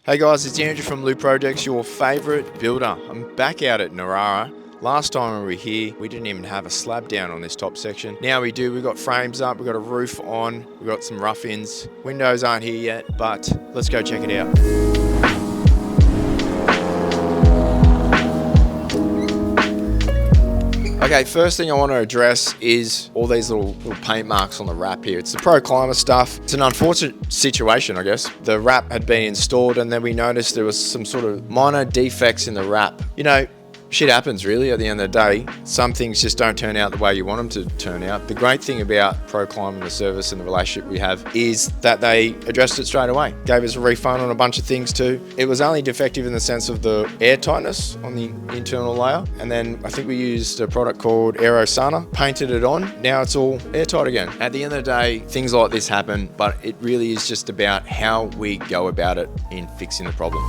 Hey guys, it's Andrew from Loop Projects, your favourite builder. I'm back out at Narara. Last time we were here, we didn't even have a slab down on this top section. Now we do. We've got frames up, we've got a roof on, we've got some rough-ins. Windows aren't here yet, but let's go check it out. Okay, first thing I want to address is all these little paint marks on the wrap here. It's the Pro Climber stuff. It's an unfortunate situation, I guess. The wrap had been installed and then we noticed there was some sort of minor defects in the wrap. You know, shit happens really at the end of the day. Some things just don't turn out the way you want them to turn out. The great thing about Pro Climber, the service and the relationship we have, is that they addressed it straight away. Gave us a refund on a bunch of things too. It was only defective in the sense of the air tightness on the internal layer. And then I think we used a product called Aerosana, painted it on. Now it's all airtight again. At the end of the day, things like this happen, but it really is just about how we go about it in fixing the problem.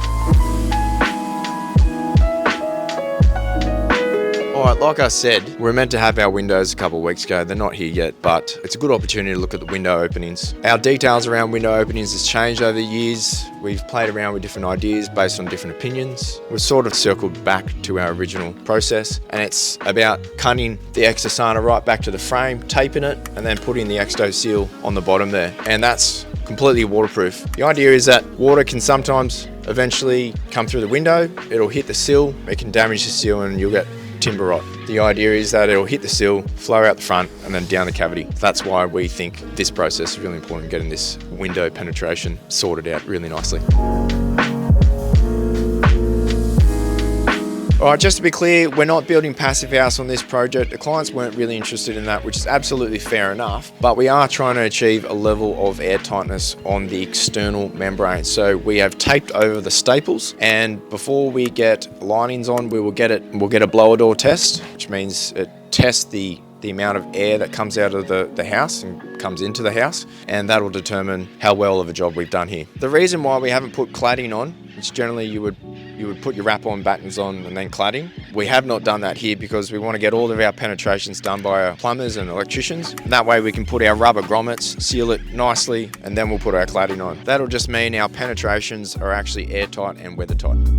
Alright, like I said, we're meant to have our windows a couple of weeks ago. They're not here yet, but it's a good opportunity to look at the window openings. Our details around window openings has changed over the years. We've played around with different ideas based on different opinions. We've sort of circled back to our original process, and it's about cutting the Exosana right back to the frame, taping it, and then putting the Exto seal on the bottom there. And that's completely waterproof. The idea is that water can sometimes eventually come through the window, it'll hit the sill, it can damage the sill, and you'll get timber rot. The idea is that it'll hit the sill, flow out the front, and then down the cavity. That's why we think this process is really important, getting this window penetration sorted out really nicely. Alright, just to be clear, we're not building passive house on this project. The clients weren't really interested in that, which is absolutely fair enough, but we are trying to achieve a level of air tightness on the external membrane. So we have taped over the staples, and before we get linings on, we'll get a blower door test, which means it tests the amount of air that comes out of the house and comes into the house, and that'll determine how well of a job we've done here. The reason why we haven't put cladding on, which generally you would put your wrap on, battens on, and then cladding. We have not done that here because we want to get all of our penetrations done by our plumbers and electricians. That way we can put our rubber grommets, seal it nicely, and then we'll put our cladding on. That'll just mean our penetrations are actually airtight and weathertight.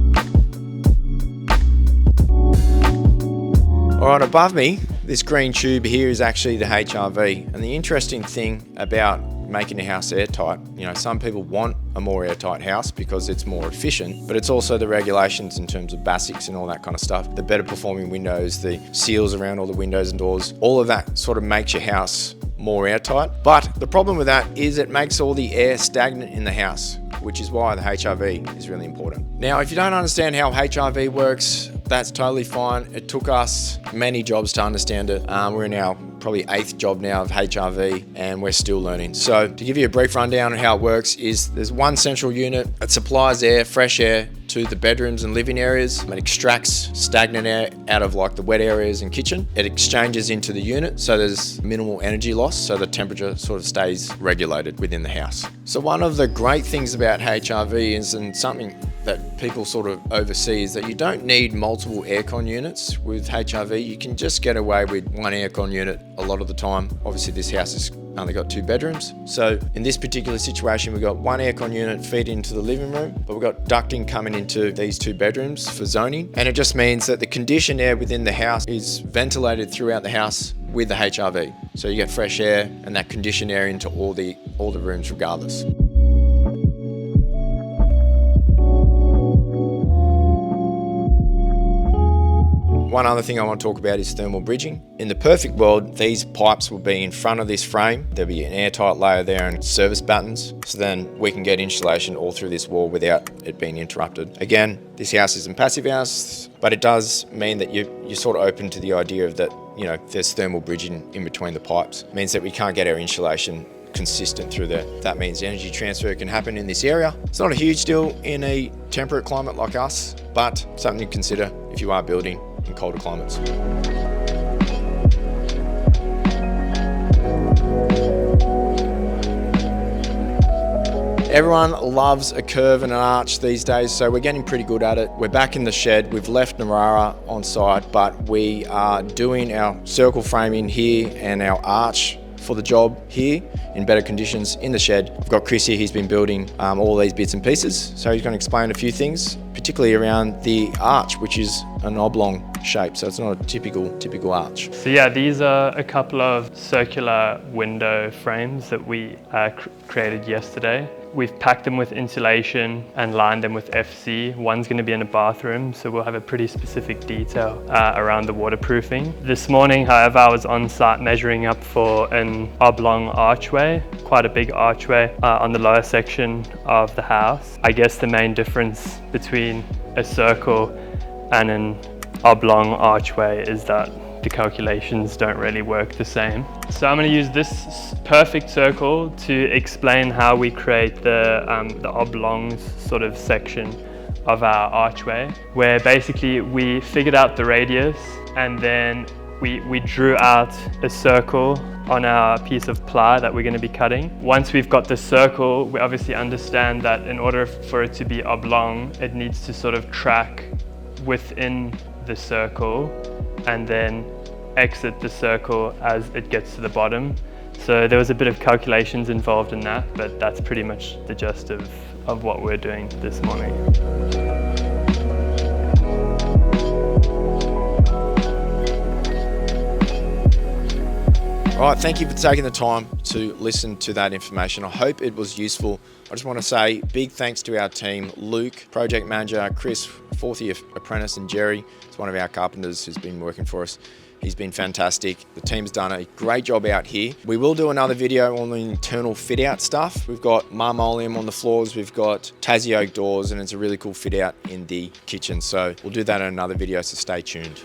All right, above me, this green tube here is actually the HRV. And the interesting thing about making a house airtight, you know, some people want a more airtight house because it's more efficient, but it's also the regulations in terms of basics and all that kind of stuff. The better performing windows, the seals around all the windows and doors, all of that sort of makes your house more airtight. But the problem with that is it makes all the air stagnant in the house, which is why the HRV is really important. Now, if you don't understand how HRV works, that's totally fine. It took us many jobs to understand it. We're in our probably 8th job now of HRV, and we're still learning. So to give you a brief rundown on how it works is there's one central unit that supplies air, fresh air, to the bedrooms and living areas. It extracts stagnant air out of like the wet areas and kitchen. It exchanges into the unit, so there's minimal energy loss, so the temperature sort of stays regulated within the house. So one of the great things about HRV is, and something that people sort of oversee, is that you don't need multiple aircon units with HRV. You can just get away with one aircon unit a lot of the time. Obviously this house has only got 2 bedrooms. So in this particular situation, we've got one aircon unit feed into the living room, but we've got ducting coming into these 2 bedrooms for zoning. And it just means that the conditioned air within the house is ventilated throughout the house with the HRV. So you get fresh air and that conditioned air into all the rooms regardless. One other thing I want to talk about is thermal bridging. In the perfect world, these pipes will be in front of this frame. There'll be an airtight layer there and service battens. So then we can get insulation all through this wall without it being interrupted. Again, this house isn't passive house, but it does mean that you're sort of open to the idea of that, you know, there's thermal bridging in between the pipes. It means that we can't get our insulation consistent through there. That means energy transfer can happen in this area. It's not a huge deal in a temperate climate like us, but something to consider if you are building in colder climates. Everyone loves a curve and an arch these days, so we're getting pretty good at it. We're back in the shed. We've left Narara on site, but we are doing our circle framing here and our arch for the job here in better conditions in the shed. I've got Chris here, he's been building all these bits and pieces. So he's going to explain a few things, particularly around the arch, which is an oblong shape. So it's not a typical arch. So yeah, these are a couple of circular window frames that we created yesterday. We've packed them with insulation and lined them with FC. One's going to be in a bathroom, so we'll have a pretty specific detail around the waterproofing. This morning, however, I was on site measuring up for an oblong archway, quite a big archway on the lower section of the house. I guess the main difference between a circle and an oblong archway is that the calculations don't really work the same. So I'm going to use this perfect circle to explain how we create the oblongs sort of section of our archway, where basically we figured out the radius and then we drew out a circle on our piece of ply that we're going to be cutting. Once we've got the circle, we obviously understand that in order for it to be oblong, it needs to sort of track within the circle and then exit the circle as it gets to the bottom. So there was a bit of calculations involved in that, but that's pretty much the gist of what we're doing this morning. All right, thank you for taking the time to listen to that information. I hope it was useful. I just want to say big thanks to our team, Luke, project manager, Chris, fourth year apprentice, and Jerry is one of our carpenters who's been working for us. He's been fantastic. The team's done a great job out here. We will do another video on the internal fit out stuff. We've got marmoleum on the floors, we've got Tassie oak doors, and it's a really cool fit out in the kitchen. So we'll do that in another video, so stay tuned.